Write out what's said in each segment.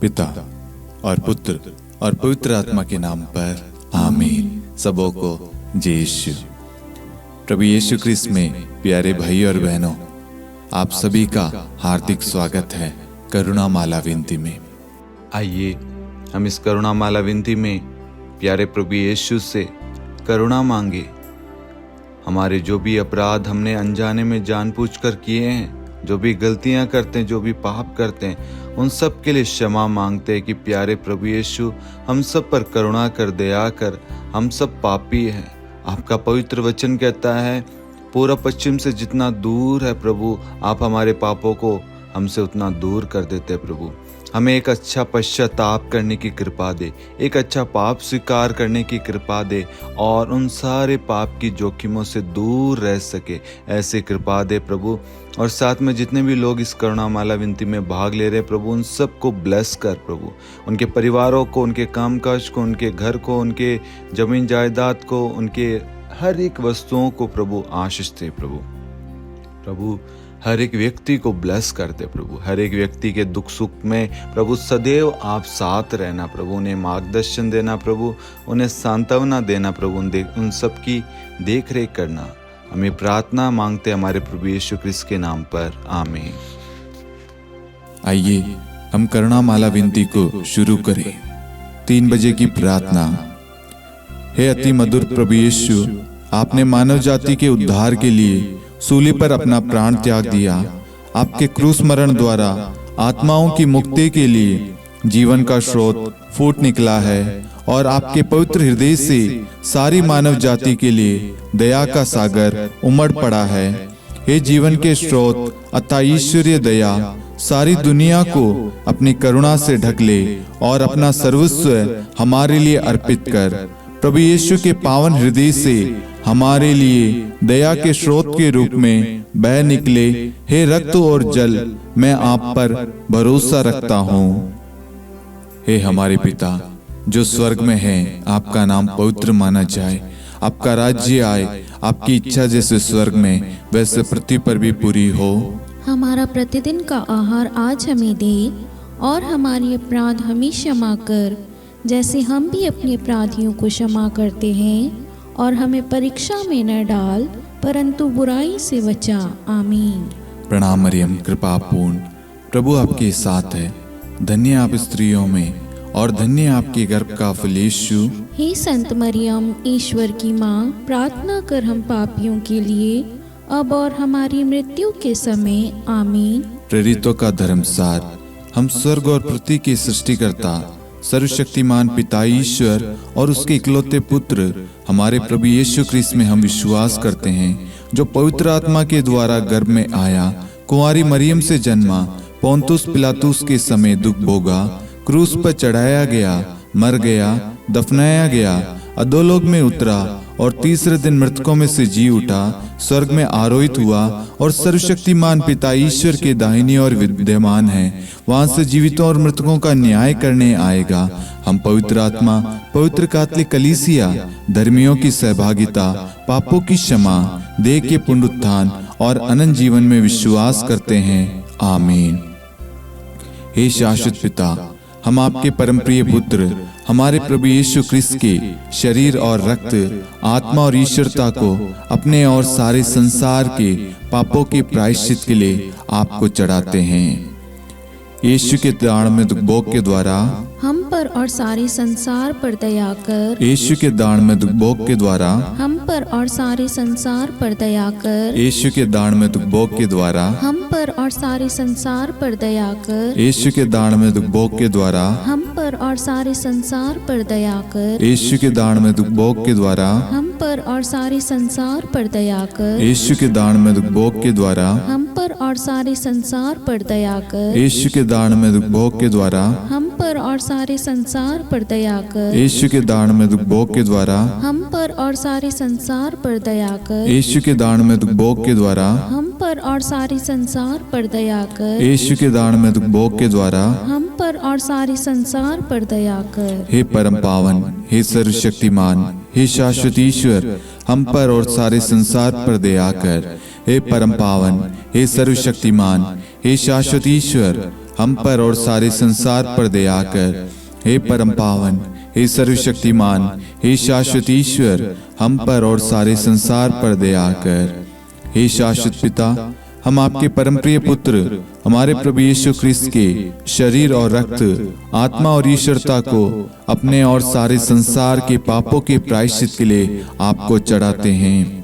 पिता और पुत्र और पवित्र आत्मा के नाम पर आमीन। सबों को जय यीशु। प्रभु यीशु ख्रिस्त में प्यारे भाई और बहनों, आप सभी का हार्दिक स्वागत है करुणा माला विनती में। आइए हम इस करुणा माला विनती में प्यारे प्रभु यीशु से करुणा मांगे। हमारे जो भी अपराध हमने अनजाने में जानबूझकर किए हैं, जो भी गलतियां करते हैं, जो भी पाप करते हैं, उन सब के लिए क्षमा मांगते हैं कि प्यारे प्रभु यीशु हम सब पर करुणा कर, दया कर। हम सब पापी हैं। आपका पवित्र वचन कहता है, पूर्व पश्चिम से जितना दूर है प्रभु, आप हमारे पापों को हमसे उतना दूर कर देते हैं। प्रभु हमें एक अच्छा पश्चाताप करने की कृपा दे, एक अच्छा पाप स्वीकार करने की कृपा दे और उन सारे पाप की जोखिमों से दूर रह सके, ऐसे कृपा दे प्रभु। और साथ में जितने भी लोग इस करुणा माला विनती में भाग ले रहे हैं प्रभु, उन सबको ब्लेस कर प्रभु, उनके परिवारों को, उनके कामकाज को, उनके घर को, उनके जमीन जायदाद को, उनके हर एक वस्तुओं को प्रभु आशीष दे प्रभु हर एक व्यक्ति को ब्लेस करते प्रभु। हर एक व्यक्ति के दुख सुख में प्रभु सदैव आप साथ रहना प्रभु, उन्हें मार्गदर्शन देना प्रभु, उन्हें सांत्वना देना प्रभु, उन सब की देख रेख करना। हमें प्रार्थना मांगते हमारे प्रभु यीशु ख्रिस्त के नाम पर आमीन। आइए हम करुणा माला विनती को शुरू करें। 3 बजे की प्रार्थना। हे अति मधुर प्रभु यीशु, आपने मानव जाति के उद्धार के लिए सूली पर अपना प्राण त्याग दिया। आपके क्रूस मरण द्वारा आत्माओं की मुक्ति के लिए जीवन का स्रोत फूट निकला है और आपके पवित्र हृदय से सारी मानव जाति के लिए दया का सागर उमड़ पड़ा है। हे जीवन के स्रोत अतः ईश्वरीय दया, सारी दुनिया को अपनी करुणा से ढक ले और अपना सर्वस्व हमारे लिए अर्पित कर। प्रभु यीशु के पावन हृदय से हमारे लिए दया के स्रोत के रूप में बह निकले। हे रक्त और जल, मैं आप पर भरोसा रखता हूँ। हे हमारे पिता जो स्वर्ग में है, आपका नाम पवित्र माना जाए, आपका राज्य आए, आपकी इच्छा जैसे स्वर्ग में वैसे पृथ्वी पर भी पूरी हो। हमारा प्रतिदिन का आहार आज हमें दे और हमारे अपराध हमें क्षमा कर, जैसे हम भी अपने अपराधियों को क्षमा करते हैं, और हमें परीक्षा में न डाल परंतु बुराई से बचा। आमीन। प्रणाम मरियम, कृपा पूर्ण, प्रभु आपके साथ है। धन्य आप स्त्रियों में और धन्य आपके गर्भ का फल यीशु। हे संत मरियम, ईश्वर की माँ, प्रार्थना कर हम पापियों के लिए अब और हमारी मृत्यु के समय। आमीन। प्रेरितों का धर्मसार। हम स्वर्ग और पृथ्वी के सृष्टिकर्ता सर्वशक्तिमान पिता ईश्वर और उसके इकलौते पुत्र हमारे प्रभु यीशु ख्रिस्त में हम विश्वास करते हैं, जो पवित्र आत्मा के द्वारा गर्भ में आया, कुंवारी मरियम से जन्मा, पोंतुस पिलातुस के समय दुख भोगा, क्रूस पर चढ़ाया गया, मर गया, दफनाया गया, अधोलोक में उतरा और तीसरे दिन मृतकों में से जी उठा, स्वर्ग में आरोहित हुआ और सर्वशक्तिमान पिता ईश्वर के दाहिनी ओर विद्यमान है। वहां से जीवितों और मृतकों का न्याय करने आएगा। हम पवित्र आत्मा, पवित्र कैथोलिक कलीसिया, धर्मियों की सहभागिता, पापों की क्षमा, देह के पुनरुत्थान और अनंत जीवन में विश्वास करते हैं। आमीन। हे शाश्वत पिता, हम आपके परम प्रिय पुत्र हमारे प्रभु यीशु ख्रिस्त के शरीर और रक्त, आत्मा और ईश्वरता को अपने और सारे संसार के पापों के प्रायश्चित के लिए आपको चढ़ाते हैं। यीशु के दान में दुख भोग के द्वारा हम पर और सारे संसार पर दया कर। यीशु के दान में दुख भोग के द्वारा हम पर और सारे संसार पर दया कर। यीशु के दान में दुख भोग के द्वारा हम पर और सारे संसार पर दया कर। यीशु के दान में दुख भोग के द्वारा हम पर और सारे संसार पर दया कर। यीशु के दान में दुख भोग के द्वारा हम पर और सारे संसार पर दया कर। यीशु के दान में दुख भोग के द्वारा हम पर और सारे संसार पर दया कर। यीशु के दान में दुख भोग के द्वारा हम पर और सारे संसार पर दया कर। यीशु के दान में दुख भोग के द्वारा हम पर और सारे संसार पर दया कर। यीशु के दान में दुख भोग के द्वारा हम पर और सारे संसार पर दया कर। यीशु के दान में दुख भोग के द्वारा हम पर और सारे संसार पर दया कर। हे परम पावन, हे सर्वशक्तिमान, हे शाश्वत ईश्वर, हम पर और सारे संसार पर दया कर। हे परम पावन, हे सर्वशक्तिमान, हे शाश्वत ईश्वर, हम पर और सारे संसार पर दया कर। हे परम पावन, हे सर्वशक्तिमान, हे शाश्वत ईश्वर, हम पर और सारे संसार पर दया कर। हे शाश्वत पिता, हम आपके परम प्रिय पुत्र हमारे प्रभु यीशु ख्रिस्त के शरीर और रक्त, आत्मा और ईश्वरता को अपने और सारे संसार के पापों के प्रायश्चित के लिए आपको चढ़ाते हैं।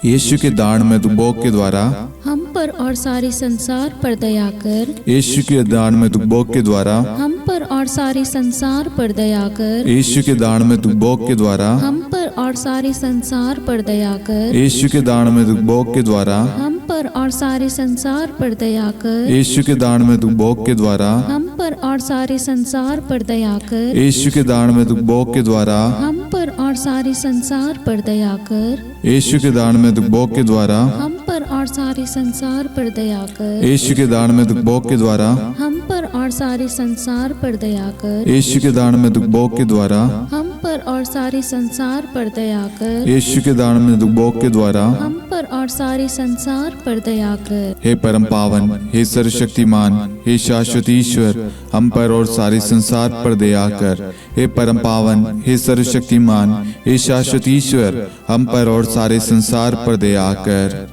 यीशु के दान में दुबोक के द्वारा हम पर और सारे संसार पर दया कर। यीशु के दान में दुबोक के द्वारा हम पर और सारे संसार पर दया कर। यीशु के दान में दुबोक के द्वारा हम पर और सारे संसार पर दया कर। यीशु के दान में दुबोक के द्वारा हम पर और सारे संसार पर दया कर। यीशु के दान में दुबोक के द्वारा हम पर और सारे संसार पर दया कर। यीशु के दान में दुबोक के द्वारा हम पर और सारे संसार पर दया कर। यीशु के दान में दुबोक के द्वारा हम पर और सारे संसार पर दया कर। यीशु के दान में दुबोक के द्वारा हम पर और सारे संसार पर दया कर। यीशु के दान में दुबोक के द्वारा हम पर और सारे संसार पर दया कर। यीशु के दान में दुबोक के द्वारा हम पर और सारे संसार पर दया कर। हे परम पावन, हे सर्वशक्तिमान, हे शाश्वत ईश्वर, हम पर और सारे संसार पर दया कर। हे परम पावन, हे सर्वशक्तिमान, हे शाश्वत ईश्वर, हम पर और सारे संसार पर दया कर।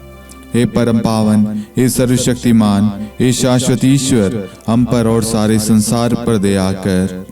हे परम पावन, हे सर्वशक्तिमान, हे शाश्वत ईश्वर, हम पर और सारे संसार पर दया कर।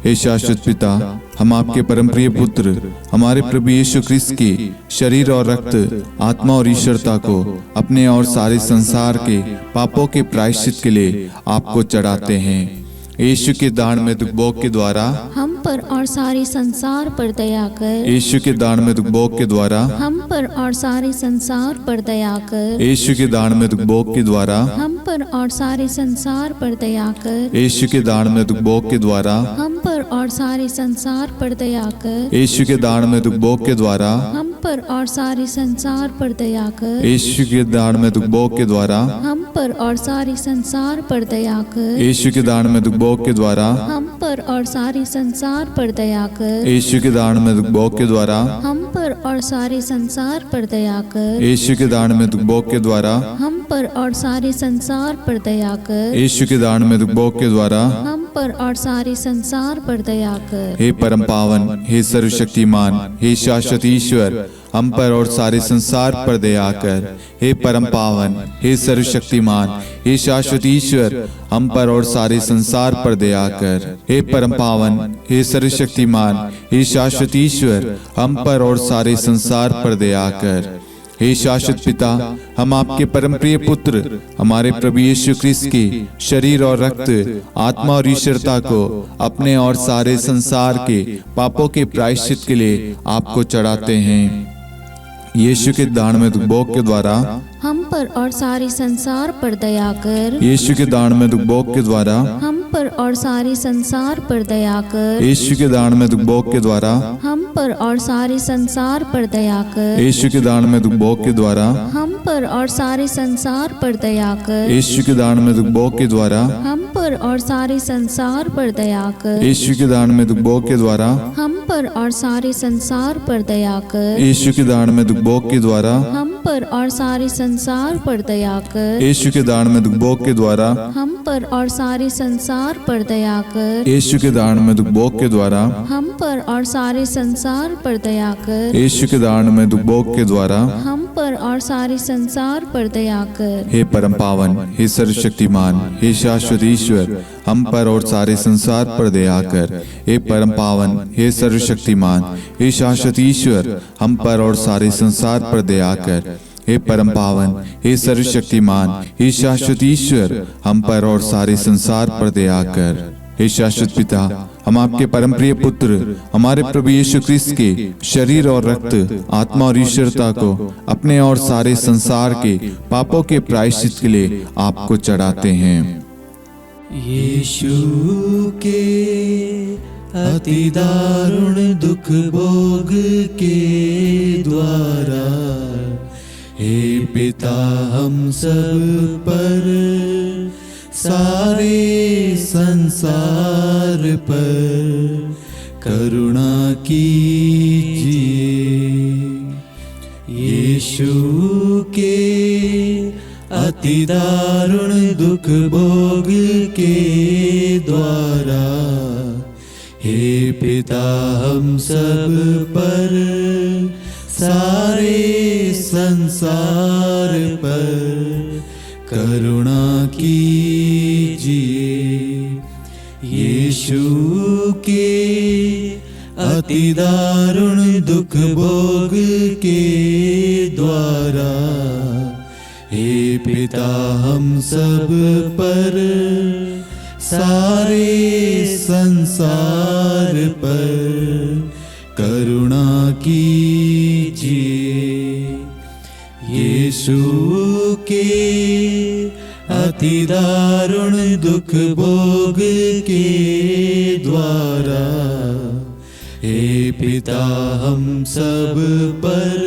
हे शाश्वत पिता, हम आपके परम प्रिय पुत्र हमारे प्रभु यीशु ख्रिस्त के शरीर और रक्त, आत्मा और ईश्वरता को अपने और सारे संसार के पापों के प्रायश्चित के लिए आपको चढ़ाते हैं। यीशु के दान में दुबोक के द्वारा हम पर और सारे संसार पर दया कर। यीशु के दान में दुबोक के द्वारा हम पर और सारे संसार पर दया कर। यीशु के दान में दुबोक के द्वारा हम पर और सारे संसार पर दया कर। यीशु के दान में दुबोक के द्वारा हम पर और सारे संसार पर दया कर। यीशु के दान में दुबोक के द्वारा हम पर और सारे संसार पर दया कर। यीशु के दान में दुबोक के द्वारा हम पर और सारे संसार पर दया कर। यीशु के दान में दुबोक के द्वारा हम पर और सारे संसार पर दया कर। यीशु के दान में दुबोक के द्वारा हम पर और सारे संसार पर दया कर। यीशु के दान में दुबोक के द्वारा हम पर और सारे संसार पर दया कर। यीशु के दान में दुबोक के द्वारा हम पर और सारे संसार पर दया कर। हे परम पावन, हे सर्वशक्तिमान, हे शाश्वत ईश्वर, हम पर और सारे संसार पर दया कर। हे परम पावन, हे सर्वशक्तिमान, हे शाश्वत ईश्वर, हम पर और सारे संसार पर दया कर। हे परम पावन, हे सर्वशक्तिमान, हे शाश्वत ईश्वर, हम पर और सारे संसार पर दया कर। हे शाश्वत पिता, हम आपके परम प्रिय पुत्र हमारे प्रभु यीशु ख्रिस्त के शरीर और रक्त, आत्मा और ईश्वरता को अपने और सारे संसार के पापों के प्रायश्चित के लिए आपको चढ़ाते हैं। यीशु के दान में दुबोक के द्वारा हम पर और सारे संसार पर दया कर। यीशु के दान में दुबोक के द्वारा हम पर और सारे संसार पर दया कर। यीशु के दान में दुबोक के द्वारा हम पर और सारे संसार पर दया कर। यीशु के दान में दुबोक के द्वारा हम पर और सारे संसार पर दया कर। यीशु के दान में दुबोक के द्वारा हम पर और सारे संसार पर दया कर। यीशु के दान में दुबोक के द्वारा हम पर और सारे संसार पर दया कर। यीशु के दान में दुबोक के द्वारा हम पर और सारे संसार पर दया कर। यीशु के दान में दुबोक के द्वारा हम पर और सारे संसार पर दया कर। यीशु के दान में दुबोक के द्वारा हम पर और सारे संसार पर दया कर। यीशु के दान में दुबोक के द्वारा हम पर और सारे संसार पर दया कर। हे परम पावन, हे सर्वशक्तिमान, हे शाश्वत ईश्वर, हम पर और सारे संसार पर दया कर। हे परम पावन, हे सर्वशक्तिमान, हे शाश्वत ईश्वर, हम पर और सारे संसार पर दया कर। हे परम पावन, हे सर्वशक्तिमान, हे शाश्वत ईश्वर, हम पर और सारे संसार पर दया कर। हे शाश्वत पिता, हम आपके परम प्रिय पुत्र हमारे प्रभु यीशु ख्रिस्त के शरीर और रक्त, आत्मा और ईश्वरता को अपने और सारे संसार के पापों के प्रायश्चित के लिए आपको चढ़ाते हैं। यीशु के अति दारुण दुख भोग के द्वारा हे पिता हम सब पर, सारे संसार पर करुणा कीजिए। यीशु के अति दारुण दुख भोग के द्वारा। हे पिता हम सब पर, सारे संसार पर करुणा कीजिए। यीशु के अति दारुण दुख भोग के द्वारा। हे पिता हम सब पर, सारे संसार पर करुणा कीजिए। यीशु के अति दारुण दुख भोग के द्वारा। हे पिता हम सब पर,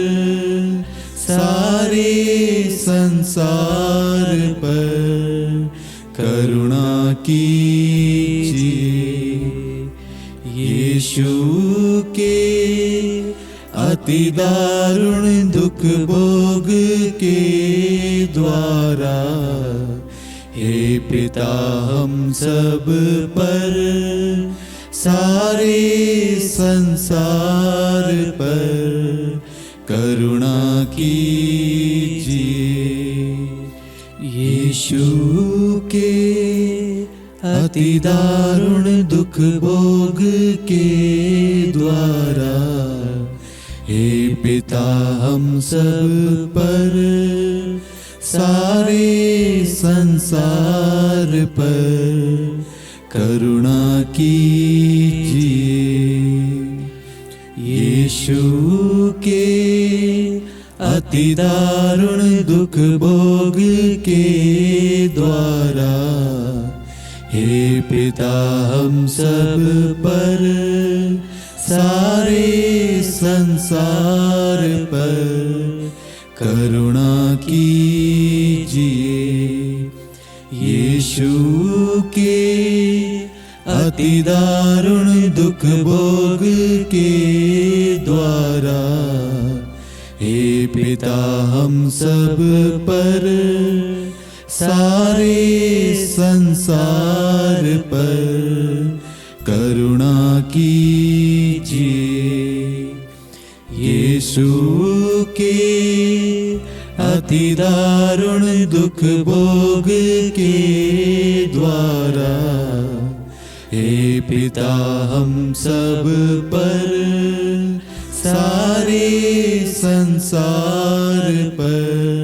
सारे संसार पर करुणा कीजिए। यीशु के अति दारुण दुख भोग के द्वारा। हे पिता हम सब पर, सारे संसार पर करुणा कीजिए। यीशु के अति दारुण दुख भोग के द्वारा। हे पिता हम सब पर, सारे संसार पर करुणा कीजिए। यीशु के अति दारुण दुख भोग के द्वारा। हे पिता हम सब पर, सारे संसार पर करुणा कीजिए। यीशु के अति दारुण दुख भोग के द्वारा। हे पिता हम सब पर, सारे संसार पर करुणा कीजिए। यीशु के अति दारुण दुख भोग के द्वारा। हे पिता हम सब पर, सारे संसार पर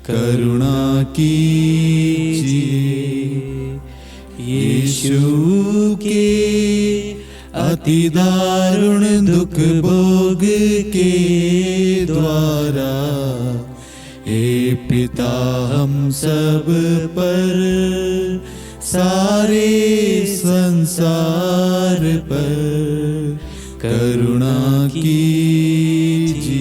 करुणा कीजिए। यीशु के अति दारुण दुख भोग के द्वारा। हे पिता हम सब पर, सारे संसार पर करुणा कीजिए।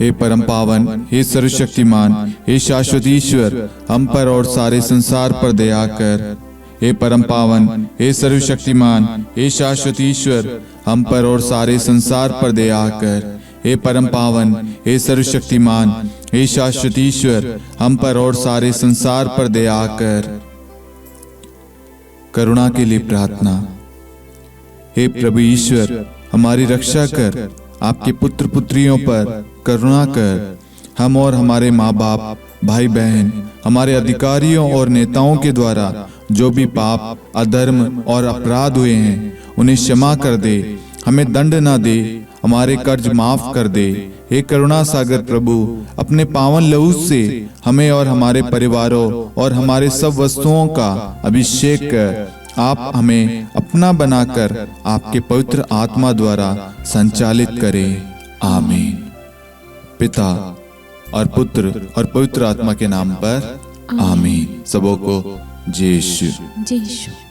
हे परम पावन, हे सर्वशक्तिमान, हे शाश्वत ईश्वर, हम पर और सारे संसार पर दया कर। हे परम पावन, हे सर्वशक्तिमान, हे शाश्वत ईश्वर, हम पर और सारे संसार पर दया कर। हे परम पावन, हे सर्वशक्तिमान, हे शाश्वत ईश्वर, हम पर और सारे संसार पर दया कर। करुणा के लिए प्रार्थना। हे प्रभु ईश्वर, हमारी रक्षा कर, आपके पुत्र पुत्रियों पर करुणा कर। हम और हमारे माँ बाप, भाई बहन, हमारे अधिकारियों और नेताओं के द्वारा जो भी पाप, अधर्म और अपराध हुए हैं, उन्हें क्षमा कर दे। हमें दंड ना दे, हमारे कर्ज माफ कर दे। हे करुणा सागर प्रभु, अपने पावन लहू से हमें और हमारे परिवारों और हमारे सब वस्तुओं का अभिषेक कर। आप हमें अपना बनाकर आपके पवित्र आत्मा द्वारा संचालित करें। आमीन। पिता और पुत्र और पवित्र आत्मा के नाम पर आमीन। सबों को जय यीशु। जय यीशु।